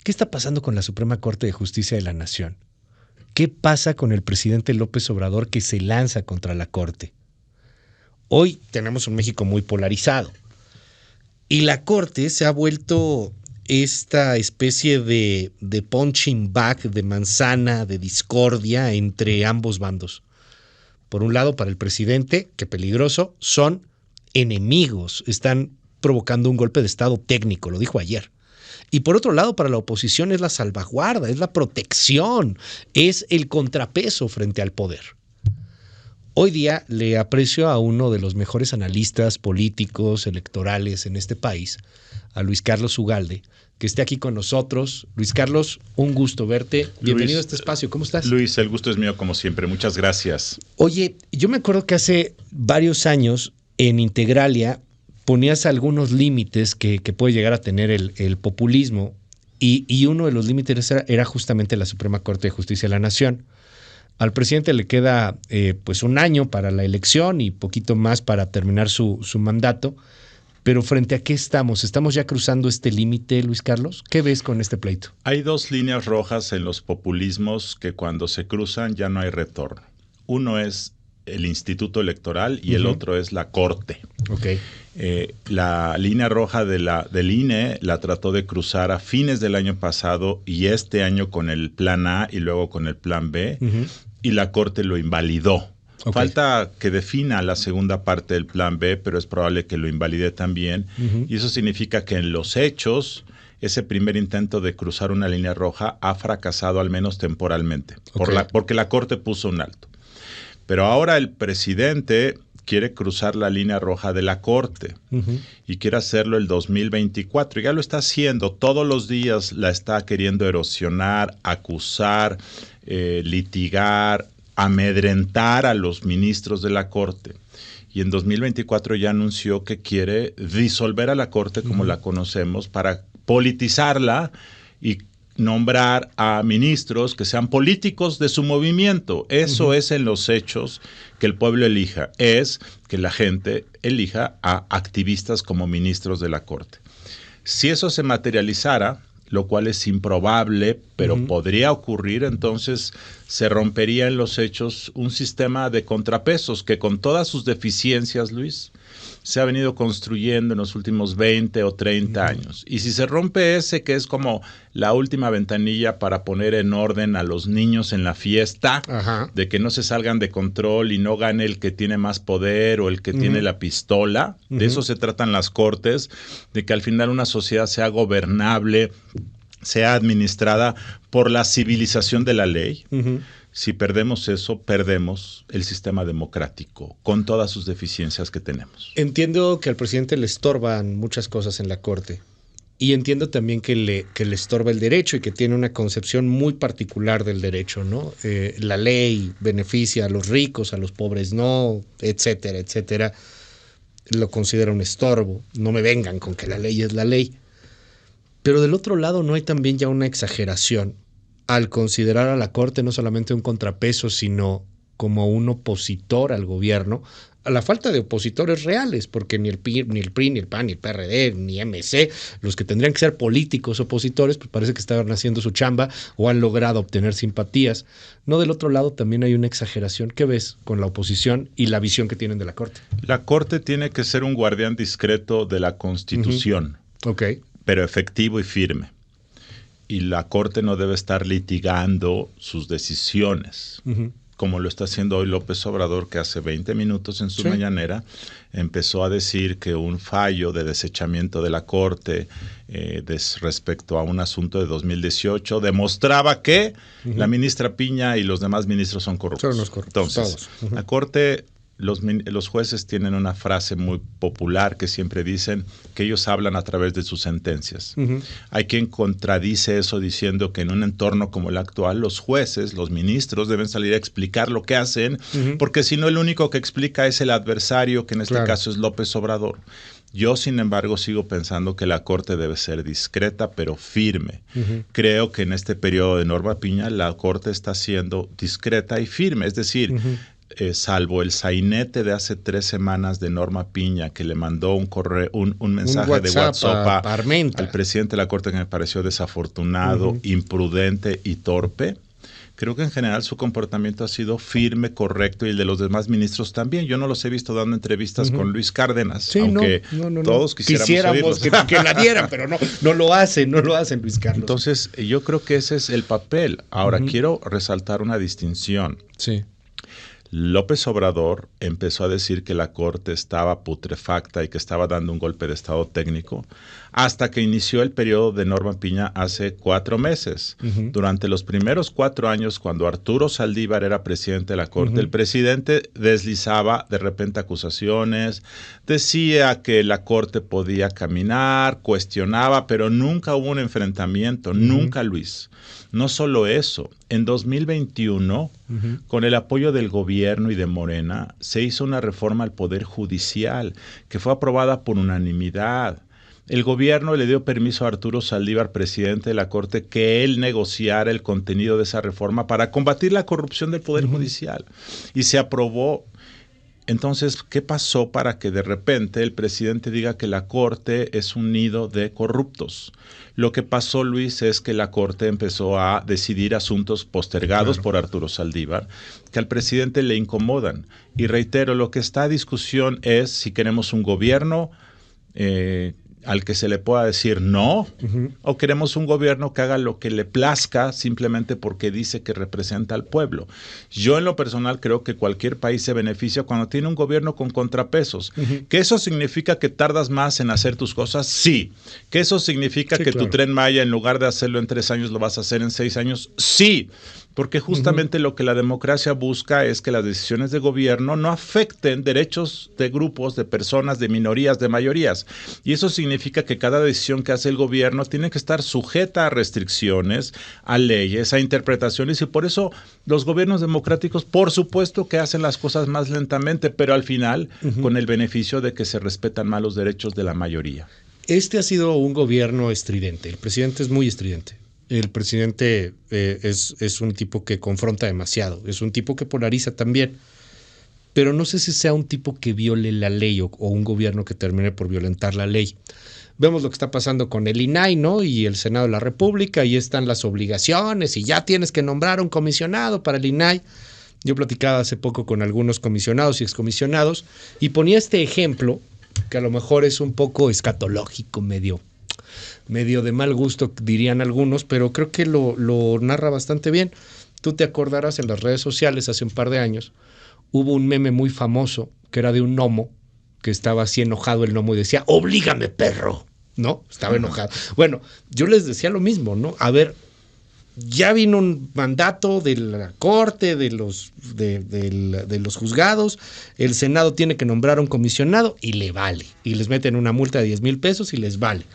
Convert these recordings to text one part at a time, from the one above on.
¿Qué está pasando con la Suprema Corte de Justicia de la Nación? ¿Qué pasa con el presidente López Obrador que se lanza contra la Corte? Hoy tenemos un México muy polarizado y la Corte se ha vuelto esta especie de punching bag, de manzana, de discordia entre ambos bandos. Por un lado, para el presidente, qué peligroso, son enemigos, están provocando un golpe de Estado técnico, lo dijo ayer. Y por otro lado, para la oposición es la salvaguarda, es la protección, es el contrapeso frente al poder. Hoy día le aprecio a uno de los mejores analistas políticos, electorales en este país, a Luis Carlos Ugalde, que esté aquí con nosotros. Luis Carlos, un gusto verte. Bienvenido a este espacio. ¿Cómo estás? Luis, el gusto es mío como siempre. Muchas gracias. Oye, yo me acuerdo que hace varios años en Integralia ponías algunos límites que puede llegar a tener el populismo y uno de los límites era justamente la Suprema Corte de Justicia de la Nación. Al presidente le queda pues un año para la elección y poquito más para terminar su mandato. Pero ¿frente a qué estamos? ¿Estamos ya cruzando este límite, Luis Carlos? ¿Qué ves con este pleito? Hay dos líneas rojas en los populismos que cuando se cruzan ya no hay retorno. Uno es el Instituto Electoral y el otro es la Corte. Okay. La línea roja del INE la trató de cruzar a fines del año pasado y este año con el Plan A y luego con el Plan B y la Corte lo invalidó. Okay. Falta que defina la segunda parte del Plan B, pero es probable que lo invalide también. Y eso significa que en los hechos, ese primer intento de cruzar una línea roja ha fracasado al menos temporalmente, porque la Corte puso un alto. Pero ahora el presidente quiere cruzar la línea roja de la Corte y quiere hacerlo el 2024. Y ya lo está haciendo. Todos los días la está queriendo erosionar, acusar, litigar, amedrentar a los ministros de la Corte. Y en 2024 ya anunció que quiere disolver a la Corte como la conocemos para politizarla y nombrar a ministros que sean políticos de su movimiento. Eso es en los hechos que el pueblo elija. Es que la gente elija a activistas como ministros de la Corte. Si eso se materializara, lo cual es improbable, pero podría ocurrir, entonces se rompería en los hechos un sistema de contrapesos que con todas sus deficiencias, Luis, se ha venido construyendo en los últimos 20 o 30 años. Y si se rompe ese, que es como la última ventanilla para poner en orden a los niños en la fiesta, de que no se salgan de control y no gane el que tiene más poder o el que tiene la pistola, de eso se tratan las cortes, de que al final una sociedad sea gobernable, sea administrada por la civilización de la ley. Si perdemos eso, perdemos el sistema democrático con todas sus deficiencias que tenemos. Entiendo que al presidente le estorban muchas cosas en la Corte y entiendo también que le estorba el derecho y que tiene una concepción muy particular del derecho, ¿no? La ley beneficia a los ricos, a los pobres no, etcétera, etcétera. Lo considera un estorbo. No me vengan con que la ley es la ley. Pero del otro lado no hay también ya una exageración al considerar a la Corte no solamente un contrapeso, sino como un opositor al gobierno, a la falta de opositores reales, porque ni el PRI, ni el PAN, ni el PRD, ni MC, los que tendrían que ser políticos opositores, pues parece que estaban haciendo su chamba o han logrado obtener simpatías. No, del otro lado también hay una exageración. ¿Qué ves con la oposición y la visión que tienen de la Corte? La Corte tiene que ser un guardián discreto de la Constitución, pero efectivo y firme. Y la Corte no debe estar litigando sus decisiones, como lo está haciendo hoy López Obrador, que hace 20 minutos en su mañanera empezó a decir que un fallo de desechamiento de la Corte respecto a un asunto de 2018 demostraba que la ministra Piña y los demás ministros son corruptos. Son los corruptos. Entonces, la Corte... Los jueces tienen una frase muy popular que siempre dicen que ellos hablan a través de sus sentencias. Hay quien contradice eso diciendo que en un entorno como el actual, los jueces, los ministros deben salir a explicar lo que hacen, porque si no, el único que explica es el adversario, que en este caso es López Obrador. Yo, sin embargo, sigo pensando que la Corte debe ser discreta, pero firme. Creo que en este periodo de Norma Piña, la Corte está siendo discreta y firme. Es decir, salvo el sainete de hace 3 semanas de Norma Piña, que le mandó un mensaje de WhatsApp al presidente de la Corte que me pareció desafortunado, imprudente y torpe, creo que en general su comportamiento ha sido firme, correcto, y el de los demás ministros también. Yo no los he visto dando entrevistas con Luis Cárdenas, sí, aunque todos quisiéramos que la dieran, pero no lo hacen Luis Carlos. Entonces, yo creo que ese es el papel. Ahora, quiero resaltar una distinción. Sí. López Obrador empezó a decir que la Corte estaba putrefacta y que estaba dando un golpe de estado técnico hasta que inició el periodo de Norma Piña hace 4 meses. Durante los primeros 4 años, cuando Arturo Saldívar era presidente de la Corte, el presidente deslizaba de repente acusaciones, decía que la Corte podía caminar, cuestionaba, pero nunca hubo un enfrentamiento, nunca, Luis. No solo eso, en 2021, con el apoyo del gobierno y de Morena, se hizo una reforma al Poder Judicial que fue aprobada por unanimidad. El gobierno le dio permiso a Arturo Saldívar, presidente de la Corte, que él negociara el contenido de esa reforma para combatir la corrupción del Poder Judicial. Y se aprobó. Entonces, ¿qué pasó para que de repente el presidente diga que la Corte es un nido de corruptos? Lo que pasó, Luis, es que la Corte empezó a decidir asuntos postergados por Arturo Saldívar, que al presidente le incomodan. Y reitero, lo que está a discusión es si queremos un gobierno al que se le pueda decir no, o queremos un gobierno que haga lo que le plazca simplemente porque dice que representa al pueblo. Yo en lo personal creo que cualquier país se beneficia cuando tiene un gobierno con contrapesos. ¿Que eso significa que tardas más en hacer tus cosas? Sí. ¿Que eso significa que tu Tren Maya, en lugar de hacerlo en 3 años, lo vas a hacer en 6 años? Sí. Porque justamente lo que la democracia busca es que las decisiones de gobierno no afecten derechos de grupos, de personas, de minorías, de mayorías. Y eso significa que cada decisión que hace el gobierno tiene que estar sujeta a restricciones, a leyes, a interpretaciones. Y por eso los gobiernos democráticos, por supuesto que hacen las cosas más lentamente, pero al final con el beneficio de que se respetan más los derechos de la mayoría. Este ha sido un gobierno estridente. El presidente es muy estridente. El presidente es un tipo que confronta demasiado, es un tipo que polariza también, pero no sé si sea un tipo que viole la ley o un gobierno que termine por violentar la ley. Vemos lo que está pasando con el INAI, ¿no? Y el Senado de la República, y están las obligaciones, y ya tienes que nombrar un comisionado para el INAI. Yo platicaba hace poco con algunos comisionados y excomisionados, y ponía este ejemplo, que a lo mejor es un poco escatológico, medio de mal gusto, dirían algunos, pero creo que lo narra bastante bien. Tú te acordarás, en las redes sociales hace un par de años, hubo un meme muy famoso que era de un gnomo, que estaba así enojado el gnomo y decía, "Oblígame, perro", ¿no? Estaba enojado. Bueno, yo les decía lo mismo, ¿no? A ver, ya vino un mandato de la Corte, de los juzgados, el Senado tiene que nombrar a un comisionado y le vale. Y les meten una multa de 10,000 pesos y les vale.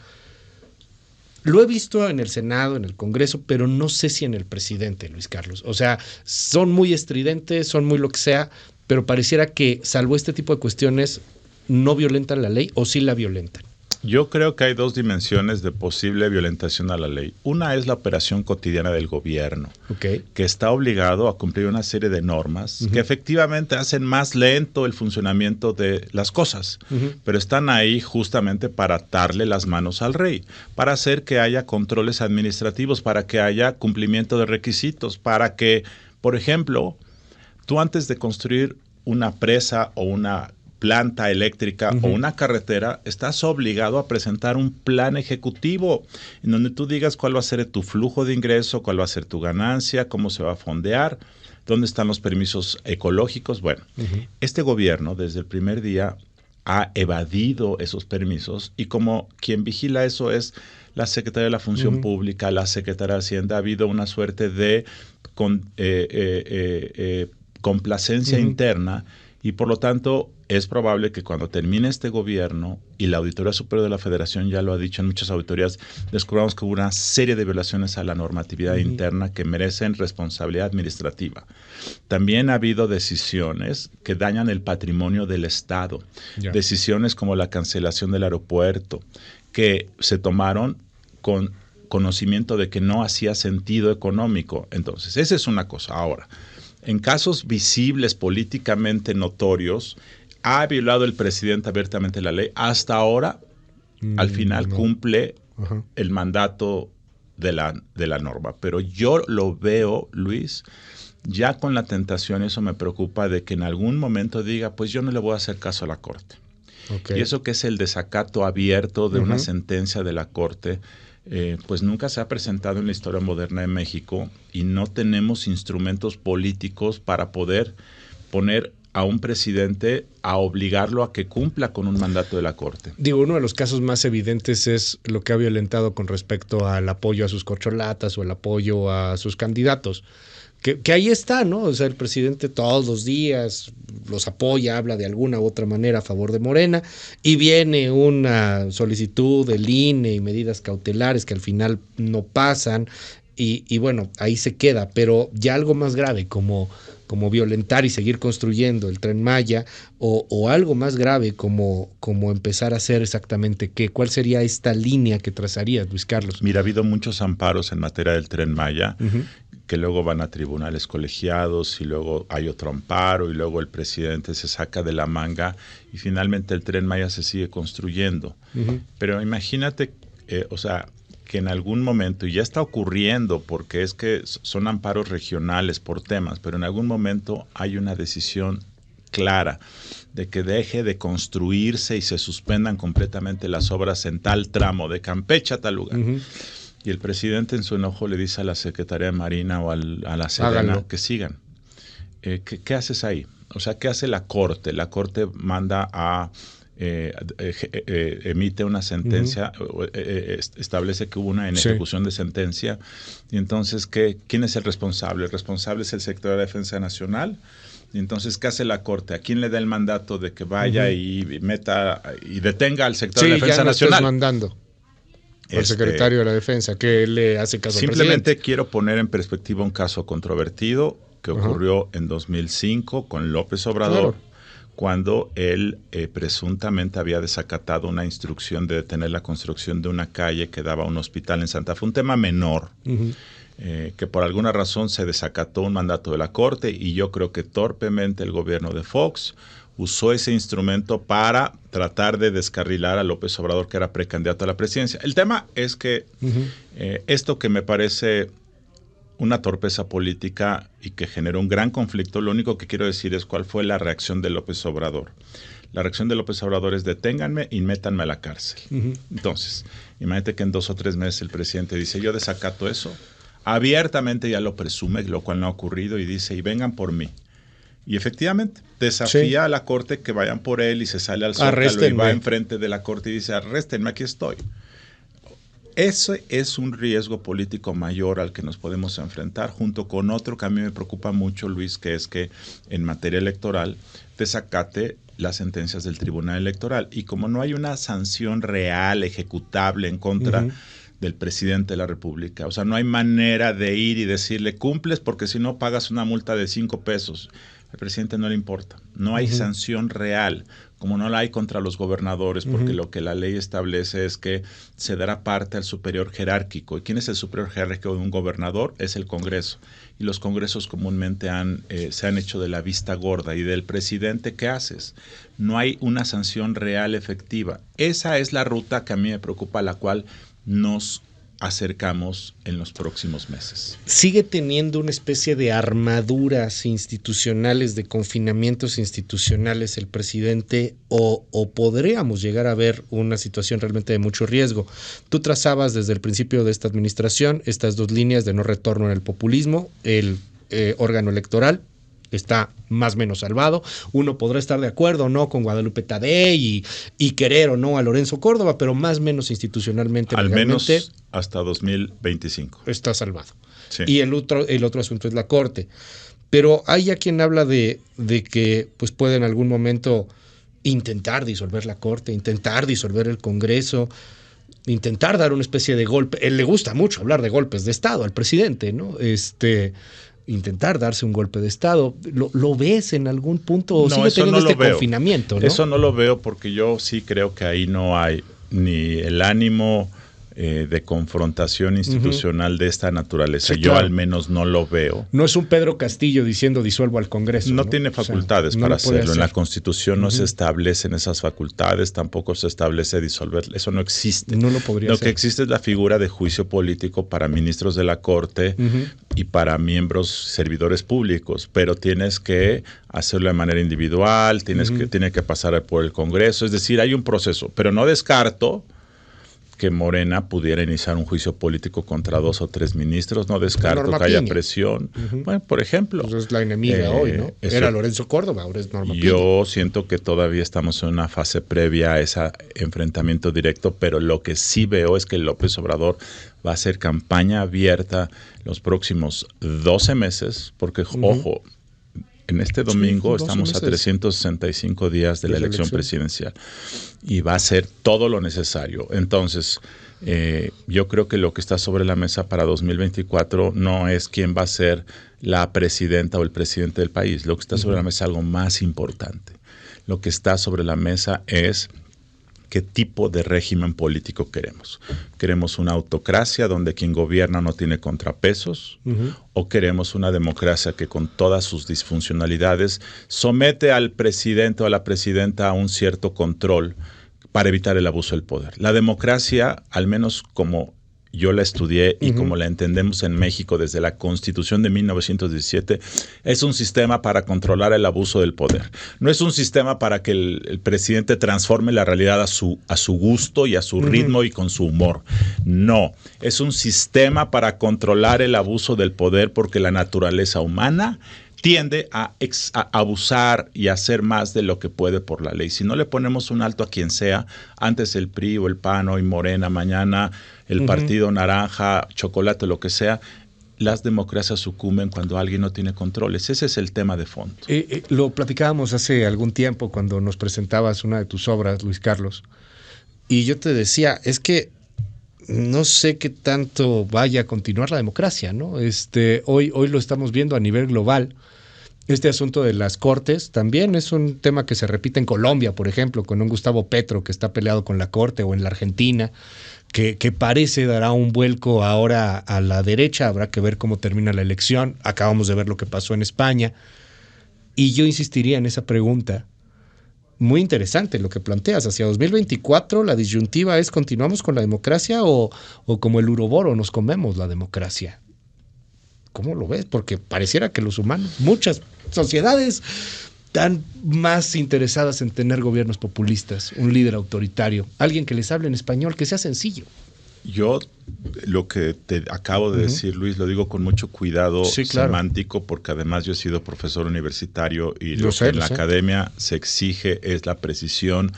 Lo he visto en el Senado, en el Congreso, pero no sé si en el presidente, Luis Carlos. O sea, son muy estridentes, son muy lo que sea, pero pareciera que, salvo este tipo de cuestiones, no violentan la ley o sí la violentan. Yo creo que hay 2 dimensiones de posible violentación a la ley. Una es la operación cotidiana del gobierno, que está obligado a cumplir una serie de normas que efectivamente hacen más lento el funcionamiento de las cosas, pero están ahí justamente para atarle las manos al rey, para hacer que haya controles administrativos, para que haya cumplimiento de requisitos, para que, por ejemplo, tú antes de construir una presa o una planta eléctrica o una carretera, estás obligado a presentar un plan ejecutivo en donde tú digas cuál va a ser tu flujo de ingreso, cuál va a ser tu ganancia, cómo se va a fondear, dónde están los permisos ecológicos. Bueno, este gobierno desde el primer día ha evadido esos permisos y como quien vigila eso es la Secretaría de la Función Pública, la Secretaría de Hacienda. Ha habido una suerte de complacencia interna y por lo tanto es probable que cuando termine este gobierno, y la Auditoría Superior de la Federación ya lo ha dicho en muchas auditorías, descubramos que hubo una serie de violaciones a la normatividad interna que merecen responsabilidad administrativa. También ha habido decisiones que dañan el patrimonio del Estado, decisiones como la cancelación del aeropuerto, que se tomaron con conocimiento de que no hacía sentido económico. Entonces, esa es una cosa. Ahora, en casos visibles, políticamente notorios, ha violado el presidente abiertamente la ley. Hasta ahora, al final, cumple el mandato de la norma. Pero yo lo veo, Luis, ya con la tentación, eso me preocupa, de que en algún momento diga, pues yo no le voy a hacer caso a la Corte. Y eso que es el desacato abierto de una sentencia de la Corte, pues nunca se ha presentado en la historia moderna de México, y no tenemos instrumentos políticos para poder poner a un presidente a obligarlo a que cumpla con un mandato de la Corte. Digo, uno de los casos más evidentes es lo que ha violentado con respecto al apoyo a sus corcholatas o el apoyo a sus candidatos. Que ahí está, ¿no? O sea, el presidente todos los días los apoya, habla de alguna u otra manera a favor de Morena, y viene una solicitud del INE y medidas cautelares que al final no pasan, y bueno, ahí se queda. Pero ya algo más grave como violentar y seguir construyendo el Tren Maya, o algo más grave como empezar a hacer exactamente qué. ¿Cuál sería esta línea que trazarías, Luis Carlos? Mira, ha habido muchos amparos en materia del Tren Maya, que luego van a tribunales colegiados, y luego hay otro amparo, y luego el presidente se saca de la manga, y finalmente el Tren Maya se sigue construyendo. Pero imagínate, que en algún momento, y ya está ocurriendo, porque es que son amparos regionales por temas, pero en algún momento hay una decisión clara de que deje de construirse y se suspendan completamente las obras en tal tramo, de Campeche a tal lugar. Y el presidente, en su enojo, le dice a la Secretaría de Marina o a la Sedena que sigan. ¿Qué haces ahí? O sea, ¿qué hace la Corte? La Corte manda a emite una sentencia, establece que hubo una ejecución de sentencia, y entonces ¿quién es el responsable? El responsable es el secretario de Defensa Nacional. Y entonces, ¿qué hace la Corte? ¿A quién le da el mandato de que vaya y meta y detenga al secretario de Defensa Nacional? Estás mandando al secretario de la Defensa, que le hace caso al presidente. Simplemente quiero poner en perspectiva un caso controvertido que ocurrió en 2005 con López Obrador, cuando él presuntamente había desacatado una instrucción de detener la construcción de una calle que daba a un hospital en Santa Fe. Un tema menor, que por alguna razón se desacató un mandato de la Corte, y yo creo que torpemente el gobierno de Fox usó ese instrumento para tratar de descarrilar a López Obrador, que era precandidato a la presidencia. El tema es que esto, que me parece una torpeza política y que generó un gran conflicto, lo único que quiero decir es cuál fue la reacción de López Obrador. La reacción de López Obrador es: deténganme y métanme a la cárcel. Entonces, imagínate que en 2 o 3 meses el presidente dice: yo desacato eso. Abiertamente ya lo presume, lo cual no ha ocurrido, y dice: y vengan por mí. Y efectivamente desafía a la Corte que vayan por él, y se sale al Zócalo y va enfrente de la Corte y dice: arréstenme, aquí estoy. Ese es un riesgo político mayor al que nos podemos enfrentar, junto con otro que a mí me preocupa mucho, Luis, que es que en materia electoral desacate las sentencias del Tribunal Electoral. Y como no hay una sanción real, ejecutable en contra del presidente de la República, o sea, no hay manera de ir y decirle: cumples, porque si no pagas una multa de 5 pesos. Al presidente no le importa. No hay sanción real, como no la hay contra los gobernadores, porque lo que la ley establece es que se dará parte al superior jerárquico. ¿Y quién es el superior jerárquico de un gobernador? Es el Congreso. Y los congresos comúnmente se han hecho de la vista gorda. ¿Y del presidente qué haces? No hay una sanción real efectiva. Esa es la ruta que a mí me preocupa, a la cual nos acercamos en los próximos meses. ¿Sigue teniendo una especie de armaduras institucionales, de confinamientos institucionales el presidente, o podríamos llegar a ver una situación realmente de mucho riesgo? Tú trazabas desde el principio de esta administración estas 2 líneas de no retorno en el populismo. El órgano electoral está más o menos salvado. Uno podrá estar de acuerdo o no con Guadalupe Tadei y querer o no a Lorenzo Córdoba, pero más o menos institucionalmente, al menos hasta 2025 está salvado. Sí. Y el otro asunto es la Corte. Pero hay a quien habla de que pues puede en algún momento intentar disolver la Corte, intentar disolver el Congreso, intentar dar una especie de golpe. Él le gusta mucho hablar de golpes de Estado al presidente, ¿no? Intentar darse un golpe de Estado. ¿Lo ves en algún punto? ¿O sigue teniendo confinamiento? ¿No? Eso no lo veo, porque yo sí creo que ahí no hay ni el ánimo de confrontación institucional de esta naturaleza. Sí, Yo claro. al menos no lo veo. No es un Pedro Castillo diciendo disuelvo al Congreso. No tiene facultades no para lo puede hacerlo. En la hacer. Constitución no se establecen esas facultades, tampoco se establece disolver. Eso no existe. No lo podría Lo hacer. que existe es la figura de juicio político para ministros de la Corte y para miembros servidores públicos, pero tienes que hacerlo de manera individual, tiene que pasar por el Congreso. Es decir, hay un proceso, pero no descarto que Morena pudiera iniciar un juicio político contra 2 o 3 ministros, no descarto Norma que haya Piña. presión. Bueno, por ejemplo. Pues es la enemiga hoy, ¿no? eso- Era Lorenzo Córdoba, ahora es Norma Piña. Yo siento que todavía estamos en una fase previa a ese enfrentamiento directo, pero lo que sí veo es que López Obrador va a hacer campaña abierta los próximos 12 meses, porque, ojo, en este domingo 12 estamos a meses. 365 días de la elección presidencial y va a ser todo lo necesario. Entonces, yo creo que lo que está sobre la mesa para 2024 no es quién va a ser la presidenta o el presidente del país. Lo que está sobre la mesa es algo más importante. Lo que está sobre la mesa es qué tipo de régimen político queremos. ¿Queremos una autocracia donde quien gobierna no tiene contrapesos? ¿O queremos una democracia que con todas sus disfuncionalidades somete al presidente o a la presidenta a un cierto control para evitar el abuso del poder? La democracia, al menos como yo la estudié y como la entendemos en México desde la Constitución de 1917, es un sistema para controlar el abuso del poder. No es un sistema para que el presidente transforme la realidad a su gusto y a su ritmo y con su humor. No, es un sistema para controlar el abuso del poder porque la naturaleza humana tiende a abusar y a hacer más de lo que puede por la ley. Si no le ponemos un alto a quien sea, antes el PRI o el PAN, hoy Morena, mañana el Partido Naranja, Chocolate, lo que sea, las democracias sucumben cuando alguien no tiene controles. Ese es el tema de fondo. Lo platicábamos hace algún tiempo cuando nos presentabas una de tus obras, Luis Carlos, y yo te decía, es que no sé qué tanto vaya a continuar la democracia, ¿no? Hoy lo estamos viendo a nivel global. Este asunto de las cortes también es un tema que se repite en Colombia, por ejemplo, con un Gustavo Petro que está peleado con la corte, o en la Argentina, que parece dará un vuelco ahora a la derecha. Habrá que ver cómo termina la elección. Acabamos de ver lo que pasó en España. Y yo insistiría en esa pregunta. Muy interesante lo que planteas. Hacia 2024 la disyuntiva es: ¿continuamos con la democracia o como el uroboro nos comemos la democracia? ¿Cómo lo ves? Porque pareciera que los humanos, muchas sociedades, están más interesadas en tener gobiernos populistas, un líder autoritario, alguien que les hable en español, que sea sencillo. Yo lo que te acabo de decir, Luis, lo digo con mucho cuidado semántico, porque además yo he sido profesor universitario y lo que en la academia se exige es la precisión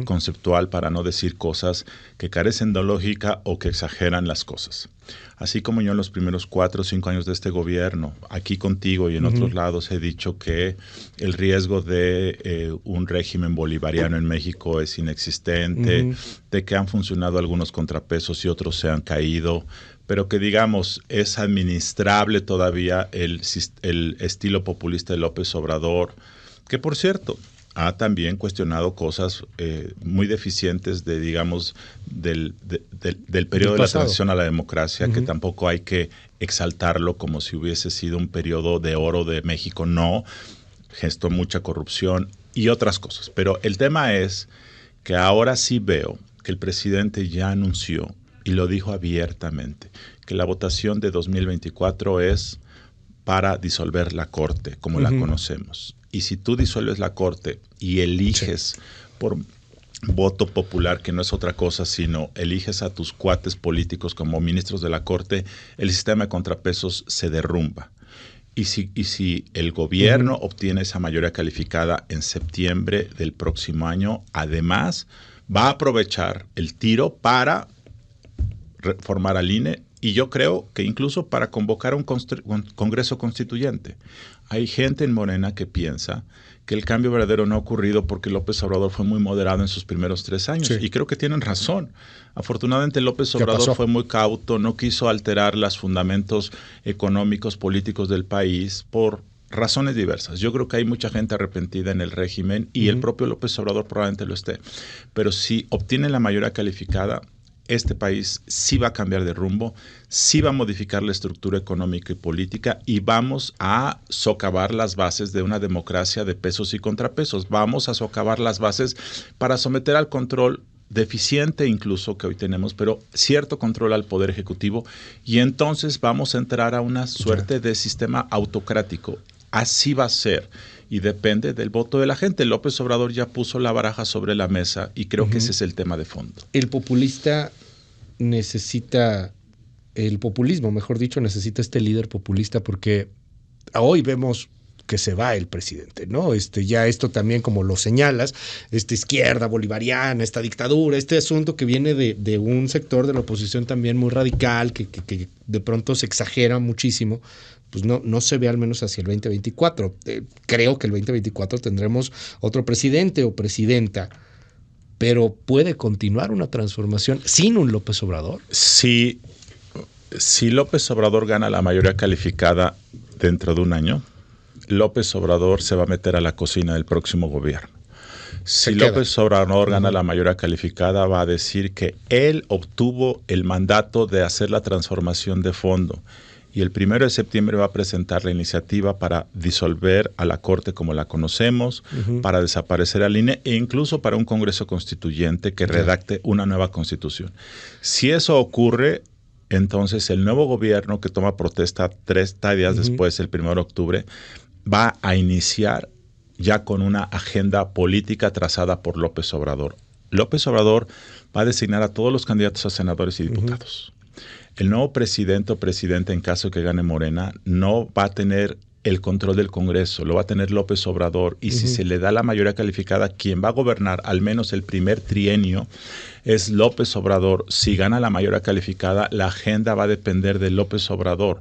conceptual para no decir cosas que carecen de lógica o que exageran las cosas. Así como yo en los primeros 4 o 5 años de este gobierno, aquí contigo y en otros lados, he dicho que el riesgo de un régimen bolivariano en México es inexistente, de que han funcionado algunos contrapesos y otros se han caído, pero que, digamos, es administrable todavía el estilo populista de López Obrador, que, por cierto, ha también cuestionado cosas muy deficientes de, digamos, del periodo de la transición a la democracia, que tampoco hay que exaltarlo como si hubiese sido un periodo de oro de México. No, gestó mucha corrupción y otras cosas. Pero el tema es que ahora sí veo que el presidente ya anunció, y lo dijo abiertamente, que la votación de 2024 es para disolver la Corte, como la conocemos. Y si tú disuelves la Corte y eliges por voto popular, que no es otra cosa, sino eliges a tus cuates políticos como ministros de la Corte, el sistema de contrapesos se derrumba. Y si el gobierno obtiene esa mayoría calificada en septiembre del próximo año, además va a aprovechar el tiro para reformar al INE, y yo creo que incluso para convocar un Congreso Constituyente. Hay gente en Morena que piensa que el cambio verdadero no ha ocurrido porque López Obrador fue muy moderado en sus primeros 3 años. Y creo que tienen razón. Afortunadamente López Obrador fue muy cauto, no quiso alterar los fundamentos económicos, políticos del país por razones diversas. Yo creo que hay mucha gente arrepentida en el régimen y el propio López Obrador probablemente lo esté. Pero si obtiene la mayoría calificada, este país sí va a cambiar de rumbo, sí va a modificar la estructura económica y política y vamos a socavar las bases de una democracia de pesos y contrapesos. Vamos a socavar las bases para someter al control deficiente incluso que hoy tenemos, pero cierto control al Poder Ejecutivo, y entonces vamos a entrar a una suerte de sistema autocrático. Así va a ser y depende del voto de la gente. López Obrador ya puso la baraja sobre la mesa y creo que ese es el tema de fondo. El populista necesita, el populismo, mejor dicho, necesita este líder populista porque hoy vemos que se va el presidente, ¿no? Ya esto también, como lo señalas, esta izquierda bolivariana, esta dictadura, este asunto que viene de un sector de la oposición también muy radical, que de pronto se exagera muchísimo, pues no se ve al menos hacia el 2024. Creo que el 2024 tendremos otro presidente o presidenta, pero ¿puede continuar una transformación sin un López Obrador? Si López Obrador gana la mayoría calificada dentro de un año, López Obrador se va a meter a la cocina del próximo gobierno. Si López Obrador gana la mayoría calificada, va a decir que él obtuvo el mandato de hacer la transformación de fondo. Y el 1 de septiembre va a presentar la iniciativa para disolver a la Corte como la conocemos, para desaparecer al INE e incluso para un Congreso Constituyente que redacte una nueva Constitución. Si eso ocurre, entonces el nuevo gobierno que toma protesta 3 días después, el 1 de octubre, va a iniciar ya con una agenda política trazada por López Obrador. López Obrador va a designar a todos los candidatos a senadores y diputados. El nuevo presidente o presidenta, en caso que gane Morena, no va a tener el control del Congreso, lo va a tener López Obrador. Y si se le da la mayoría calificada, quien va a gobernar al menos el primer trienio es López Obrador. Si gana la mayoría calificada, la agenda va a depender de López Obrador.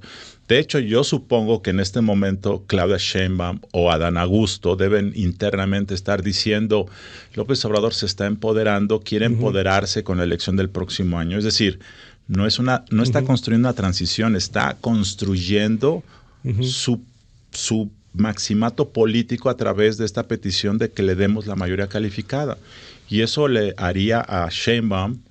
De hecho, yo supongo que en este momento Claudia Sheinbaum o Adán Augusto deben internamente estar diciendo: López Obrador se está empoderando, quiere empoderarse con la elección del próximo año. Es decir, no está construyendo una transición, está construyendo su maximato político a través de esta petición de que le demos la mayoría calificada. Y eso le haría a Sheinbaum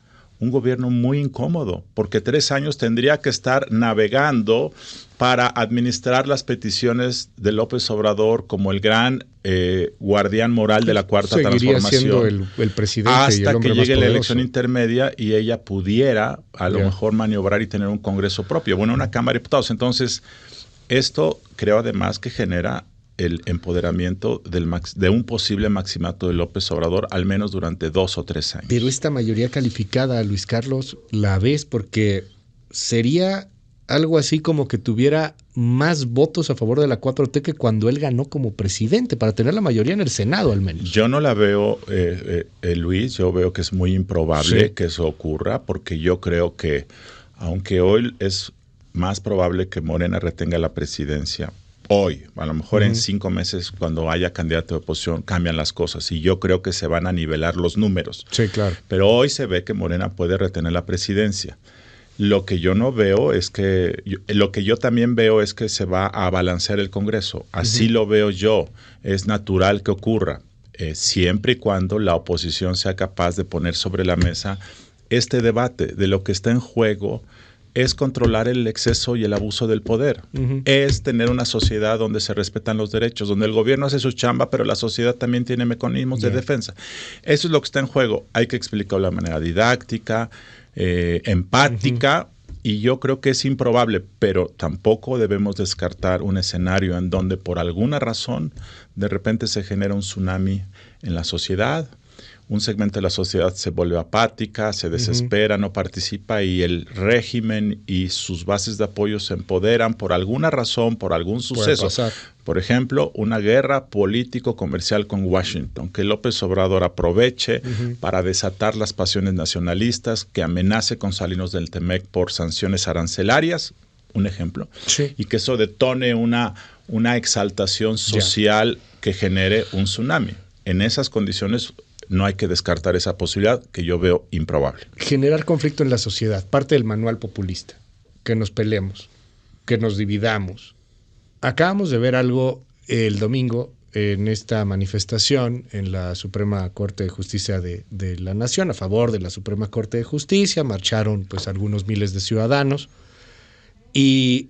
un gobierno muy incómodo, porque 3 años tendría que estar navegando para administrar las peticiones de López Obrador como el gran guardián moral de la Cuarta Transformación. Seguiría siendo el presidente hasta y el hombre que más llegue la poderoso. elección intermedia y ella pudiera a lo mejor maniobrar y tener un Congreso propio, bueno, una Cámara de Diputados. Entonces, esto creo además que genera el empoderamiento de un posible maximato de López Obrador, al menos durante 2 o 3 años. Pero esta mayoría calificada, Luis Carlos, ¿la ves? Porque sería algo así como que tuviera más votos a favor de la 4T que cuando él ganó como presidente, para tener la mayoría en el Senado al menos. Yo no la veo, Luis, yo veo que es muy improbable que eso ocurra, porque yo creo que, aunque hoy es más probable que Morena retenga la presidencia, hoy, a lo mejor en 5 meses, cuando haya candidato de oposición, cambian las cosas y yo creo que se van a nivelar los números. Sí, claro. Pero hoy se ve que Morena puede retener la presidencia. Lo que yo no veo es que, lo que yo también veo es que se va a balancear el Congreso. Así lo veo yo. Es natural que ocurra, siempre y cuando la oposición sea capaz de poner sobre la mesa este debate de lo que está en juego. Es controlar el exceso y el abuso del poder. Es tener una sociedad donde se respetan los derechos, donde el gobierno hace su chamba, pero la sociedad también tiene mecanismos de defensa. Eso es lo que está en juego. Hay que explicarlo de manera didáctica, empática, y yo creo que es improbable, pero tampoco debemos descartar un escenario en donde por alguna razón de repente se genera un tsunami en la sociedad. Un segmento de la sociedad se vuelve apática, se desespera, no participa, y el régimen y sus bases de apoyo se empoderan por alguna razón, por algún suceso. Por ejemplo, una guerra político-comercial con Washington, que López Obrador aproveche para desatar las pasiones nacionalistas, que amenace con salirnos del TEMEC por sanciones arancelarias, un ejemplo, y que eso detone una exaltación social que genere un tsunami. En esas condiciones no hay que descartar esa posibilidad, que yo veo improbable. Generar conflicto en la sociedad, parte del manual populista, que nos peleemos, que nos dividamos. Acabamos de ver algo el domingo en esta manifestación en la Suprema Corte de Justicia de la Nación, a favor de la Suprema Corte de Justicia. Marcharon pues algunos miles de ciudadanos y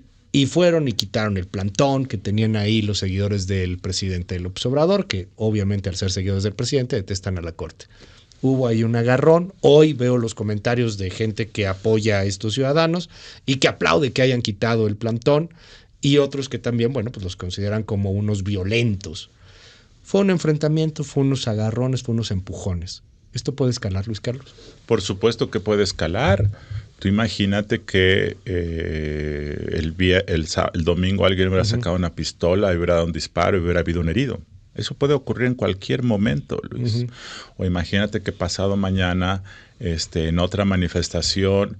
fueron y quitaron el plantón que tenían ahí los seguidores del presidente López Obrador, que obviamente al ser seguidores del presidente detestan a la Corte. Hubo ahí un agarrón. Hoy veo los comentarios de gente que apoya a estos ciudadanos y que aplaude que hayan quitado el plantón, y otros que también, bueno, pues los consideran como unos violentos. Fue un enfrentamiento, fue unos agarrones, fue unos empujones. ¿Esto puede escalar, Luis Carlos? Por supuesto que puede escalar. Tú imagínate que el domingo alguien hubiera sacado una pistola, hubiera dado un disparo y hubiera habido un herido. Eso puede ocurrir en cualquier momento, Luis. O imagínate que pasado mañana, en otra manifestación,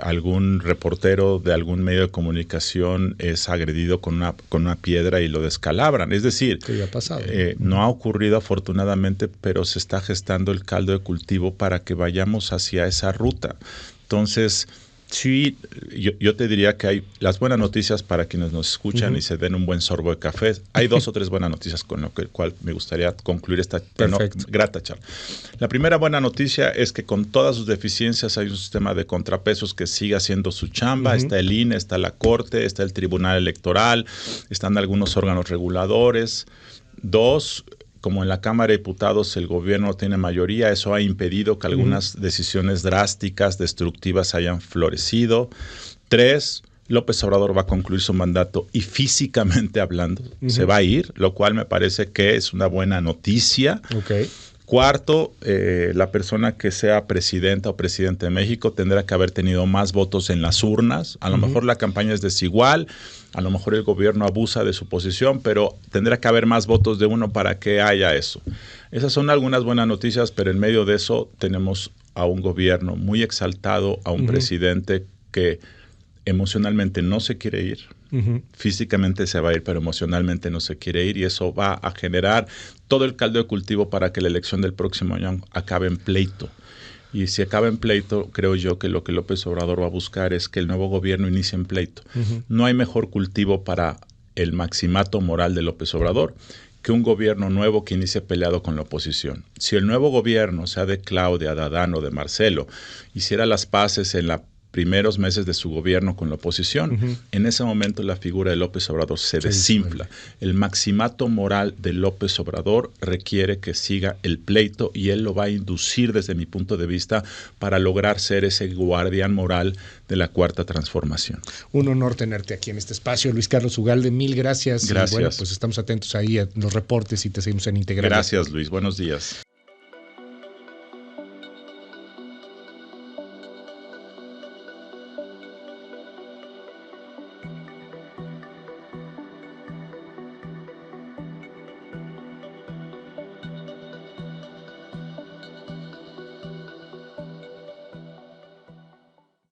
algún reportero de algún medio de comunicación es agredido con una piedra y lo descalabran. Es decir, ya ha pasado. No ha ocurrido afortunadamente, pero se está gestando el caldo de cultivo para que vayamos hacia esa ruta. Entonces, sí, yo te diría que hay las buenas noticias para quienes nos escuchan y se den un buen sorbo de café. Hay 2 o 3 buenas noticias con lo cual me gustaría concluir esta grata charla. La primera buena noticia es que con todas sus deficiencias hay un sistema de contrapesos que sigue haciendo su chamba. Está el INE, está la Corte, está el Tribunal Electoral, están algunos órganos reguladores. 2, como en la Cámara de Diputados el gobierno no tiene mayoría, eso ha impedido que algunas decisiones drásticas, destructivas hayan florecido. 3, López Obrador va a concluir su mandato y físicamente hablando se va a ir, lo cual me parece que es una buena noticia. 4, la persona que sea presidenta o presidente de México tendrá que haber tenido más votos en las urnas. A lo mejor la campaña es desigual, a lo mejor el gobierno abusa de su posición, pero tendrá que haber más votos de uno para que haya eso. Esas son algunas buenas noticias, pero en medio de eso tenemos a un gobierno muy exaltado, a un presidente que emocionalmente no se quiere ir. Físicamente se va a ir, pero emocionalmente no se quiere ir, y eso va a generar todo el caldo de cultivo para que la elección del próximo año acabe en pleito. Y si acaba en pleito, creo yo que lo que López Obrador va a buscar es que el nuevo gobierno inicie en pleito. No hay mejor cultivo para el maximato moral de López Obrador que un gobierno nuevo que inicie peleado con la oposición. Si el nuevo gobierno, sea de Claudia, de Adán o de Marcelo, hiciera las paces en los primeros meses de su gobierno con la oposición, en ese momento la figura de López Obrador se desinfla. El maximato moral de López Obrador requiere que siga el pleito, y él lo va a inducir desde mi punto de vista para lograr ser ese guardián moral de la Cuarta Transformación. Un honor tenerte aquí en este espacio, Luis Carlos Ugalde. Mil gracias. Gracias. Y bueno, pues estamos atentos ahí a los reportes y te seguimos en Integral. Gracias, Luis. Buenos días.